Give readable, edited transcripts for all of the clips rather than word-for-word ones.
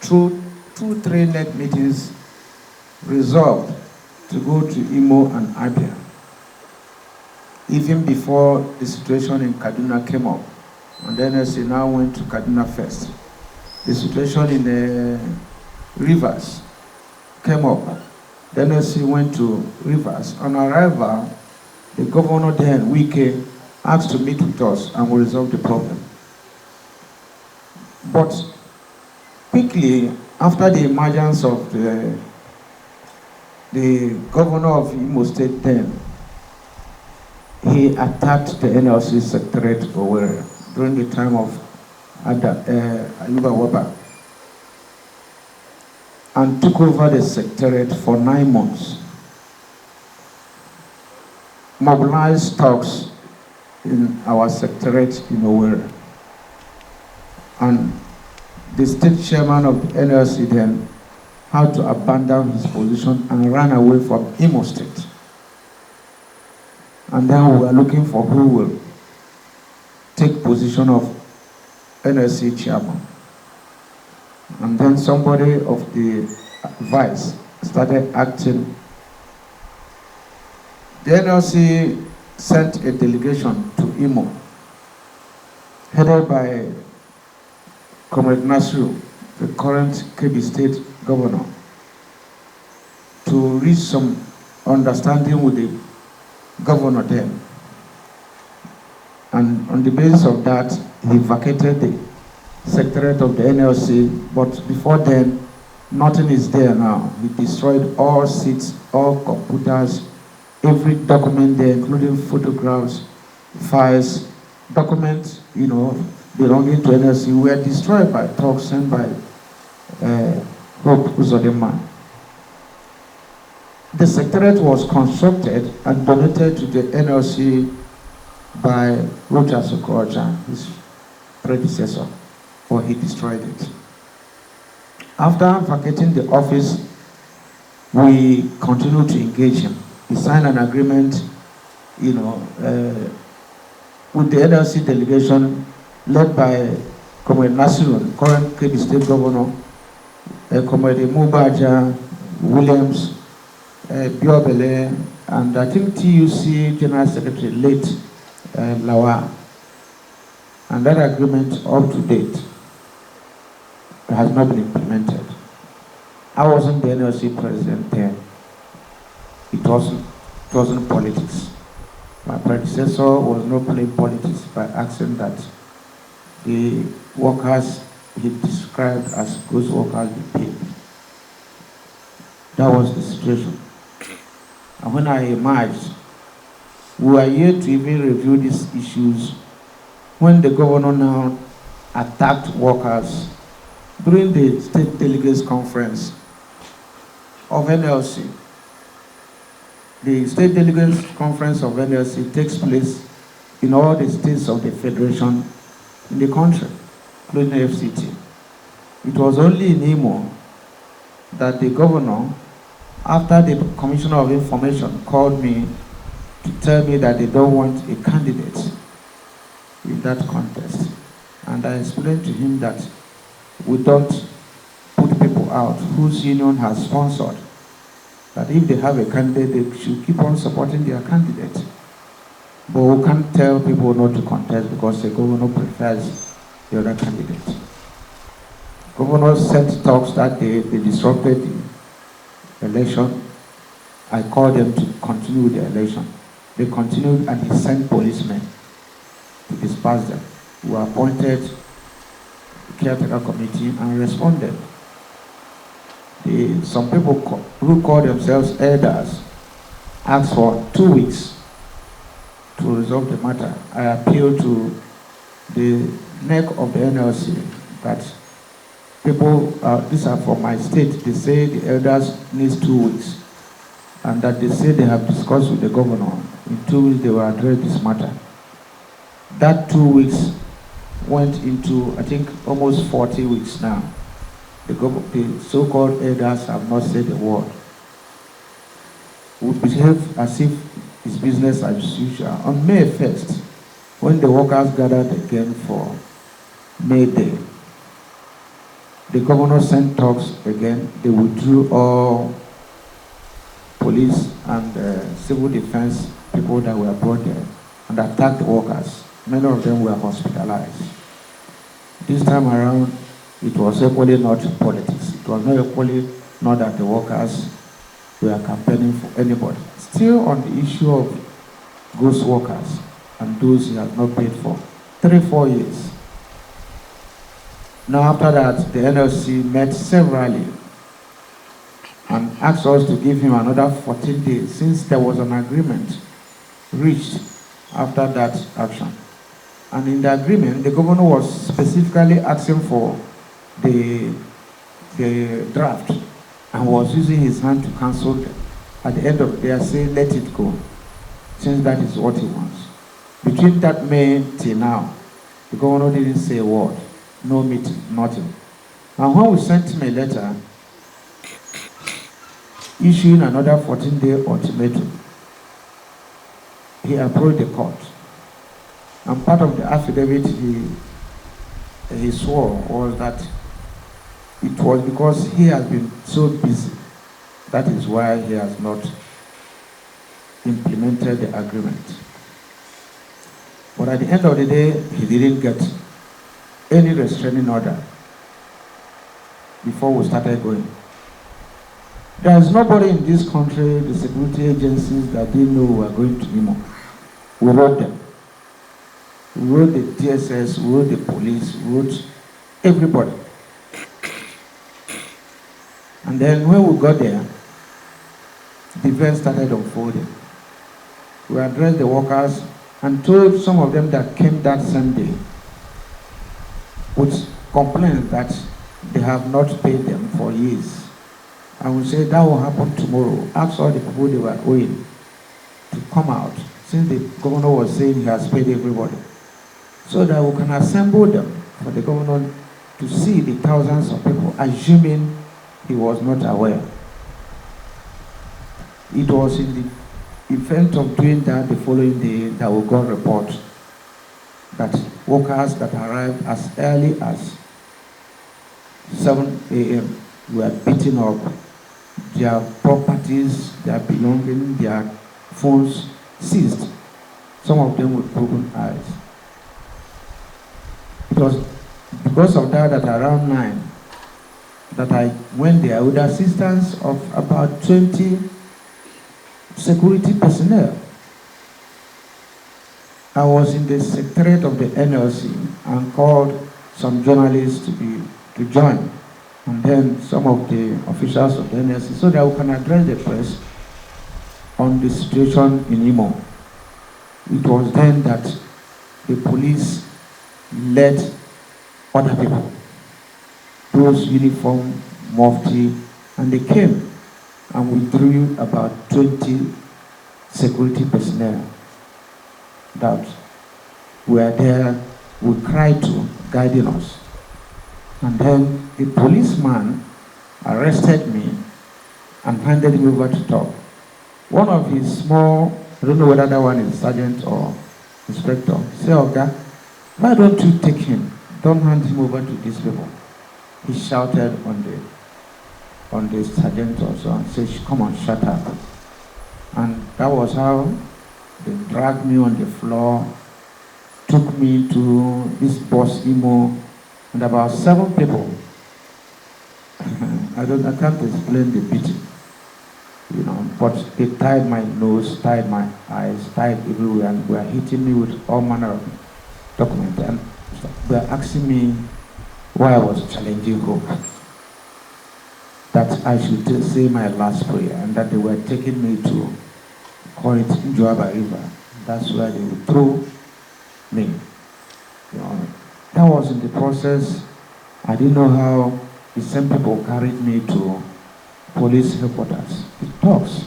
through 2 3 net meetings, resolved to go to Imo and Abia, even before the situation in Kaduna came up. And then NLC now went to Kaduna first. The situation in the Rivers came up. Then NLC went to Rivers. On arrival, the governor then, Wike, asked to meet with us and we resolve the problem. But quickly, after the emergence of the governor of Imo State then, he attacked the NLC secretariat Owerri during the time of Ayuba Waba and took over the secretariat for 9 months. Mobilized talks in our secretariat in Owerri. And the state chairman of the NLC then had to abandon his position and ran away from Imo State. And then we were looking for who will take position of NLC chairman. And then somebody of the vice started acting. The NLC sent a delegation to Imo, headed by Comrade Nasiru, the current Kebbi State governor, to reach some understanding with the governor then. And on the basis of that, he vacated the secretariat of the NLC, but before then, nothing is there now. He destroyed all seats, all computers, every document there, including photographs, files, documents, belonging to NLC, were destroyed by talks sent by Hope Uzodinma. The secretariat was constructed and donated to the NLC by Roger Sokocha, his predecessor, or he destroyed it. After vacating the office, we continued to engage him. He signed an agreement, with the NLC delegation led by Comrade Nasiru, current Kebbi State Governor, Comrade Mubaja, Williams, Biobele, and I think TUC General Secretary, late Lawa. And that agreement, up to date, has not been implemented. I wasn't the NLC president then. It wasn't politics. My predecessor was not playing politics by asking that the workers he described as ghost workers be paid. That was the situation. And when I emerged, we were here to even review these issues when the governor now attacked workers during the state delegates conference of NLC. The state delegates conference of NLC takes place in all the states of the federation in the country, including the FCT. It was only in Imo that the governor, after the Commissioner of Information called me to tell me that they don't want a candidate in that contest. And I explained to him that we don't put people out whose union has sponsored, that if they have a candidate, they should keep on supporting their candidate. But we can't tell people not to contest because the governor prefers the other candidate. Governor sent talks that day, they disrupted the election. I called them to continue with the election. They continued and he sent policemen to disperse them. We appointed the caretaker committee and responded. Some people who call themselves elders asked for 2 weeks to resolve the matter. I appealed to the neck of the NLC that people, these are from my state, they say the elders need 2 weeks, and that they say they have discussed with the governor. In 2 weeks they will address this matter. That 2 weeks went into, I think, almost 40 weeks now. The so-called elders have not said a word. We behave as if it's business as usual. On May 1st, when the workers gathered again for May Day, the governor sent talks again. They withdrew all police and civil defense people that were brought there and attacked the workers. Many of them were hospitalized. This time around, it was equally not politics. It was not equally not that the workers were campaigning for anybody. Still on the issue of ghost workers and those he has not paid for 3-4 years. Now after that, the NLC met severally and asked us to give him another 14 days since there was an agreement reached after that action. And in the agreement, the governor was specifically asking for the draft and was using his hand to cancel it. At the end of the day, I say, let it go, since that is what he wants. Between that May till now, the governor didn't say a word, no meeting, nothing. And when we sent him a letter issuing another 14-day ultimatum, he approached the court. And part of the affidavit he swore was that it was because he has been so busy. That is why he has not implemented the agreement. But at the end of the day, he didn't get any restraining order before we started going. There is nobody in this country, the security agencies, that didn't know we were going to Imo. We wrote them. We wrote the DSS, we wrote the police, we wrote everybody. And then when we got there, the event started unfolding. We addressed the workers and told some of them that came that same day with complaints that they have not paid them for years. And we said that will happen tomorrow. Ask all the people they were owing to come out, since the governor was saying he has paid everybody, so that we can assemble them for the governor to see the thousands of people, assuming he was not aware. It was in the event of doing that the following day that we got report that workers that arrived as early as 7 a.m. were beaten up, their properties, their belongings, their phones seized, some of them with broken eyes. It was because of that that around 9 that I went there with the assistance of about 20 security personnel. I was in the secretariat of the NLC and called some journalists to join, and then some of the officials of the NLC, so that we can address the press on the situation in Imo. It was then that the police led other people, those uniform, mufti, and they came and withdrew about 20 security personnel that were there with cry to guiding us. And then the policeman arrested me and handed me over to talk. One of his small, I don't know whether that one is sergeant or inspector, said, "Oga, why don't you take him? Don't hand him over to these people." He shouted on the sergeant also and said, "Come on, shut up." And that was how they dragged me on the floor, took me to this boss Imo, and about 7 people. I can't explain the beating, but they tied my nose, tied my eyes, tied everywhere, and were hitting me with all manner of documents. And they were asking me why I was challenging hope, that I should say my last prayer, and that they were taking me to call it Joaba River. That's where they would throw me. That was in the process. I didn't know how the same people carried me to police headquarters. It talks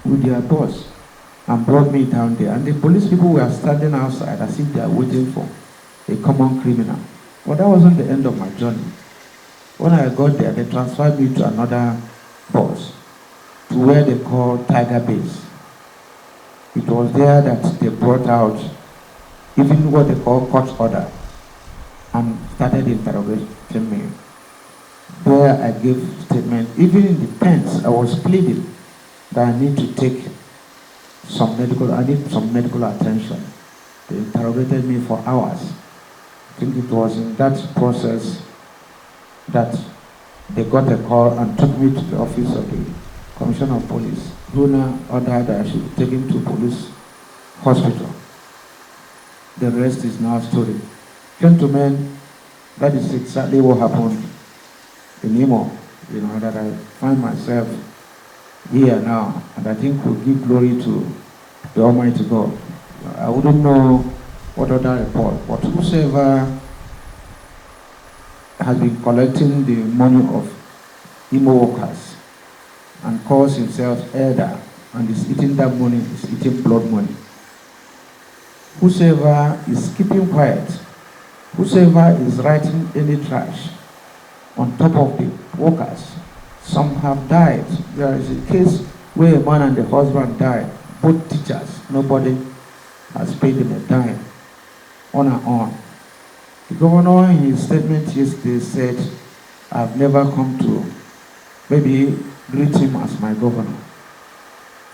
with their boss and brought me down there. And the police people were standing outside as if they are waiting for a common criminal. But that wasn't the end of my journey. When I got there, they transferred me to another boss, to where they call Tiger Base. It was there that they brought out even what they call court order and started interrogating me. where I gave statement. Even in the pens, I was pleading that I need some medical attention. They interrogated me for hours. I think it was in that process that they got a call and took me to the office of the Commissioner of Police, who now ordered that I should be taken to police hospital. The rest is now story. Gentlemen, that is exactly what happened in Imo, that I find myself here now, and I think we'll give glory to the Almighty God. I wouldn't know what other report, but whosoever has been collecting the money of Imo workers and calls himself elder and is eating that money, is eating blood money. Whosoever is keeping quiet, whosoever is writing any trash on top of the workers, some have died. There is a case where a man and the husband died, both teachers. Nobody has paid them a dime, on and on. The governor in his statement yesterday said, I've never come to maybe greet him as my governor.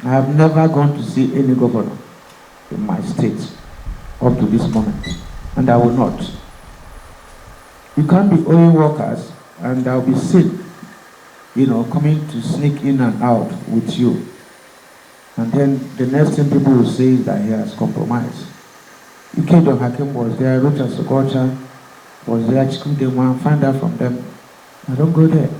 I have never gone to see any governor in my state up to this moment, and I will not. You can't be owing workers and I'll be sick, coming to sneak in and out with you. And then the next thing people will say is that he has compromised. Ikedo Hakim was there, Richard Sokocha was there, Chikudema, find out from them. I don't go there.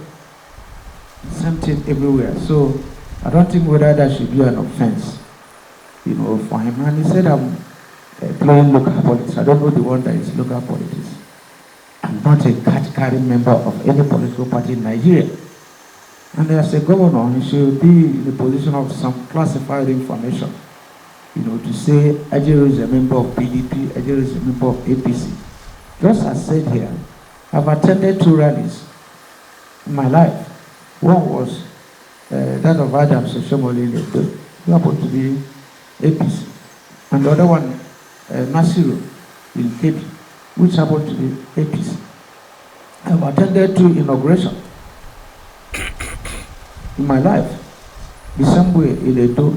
Same thing everywhere. So I don't think whether that should be an offense, for him. And he said, I'm playing local politics. I don't know the one that is local politics. I'm not a card-carrying member of any political party in Nigeria. And as a governor, he should be in the position of some classified information, to say Ajero is a member of PDP, Ajero is a member of APC. Just as said here, I've attended 2 rallies in my life. One was that of Adam Soshomoli, who happened to be APC. And the other one, Nasiru in Cape, which happened to be APC. I've attended 2 inaugurations in my life. The same way in Edo,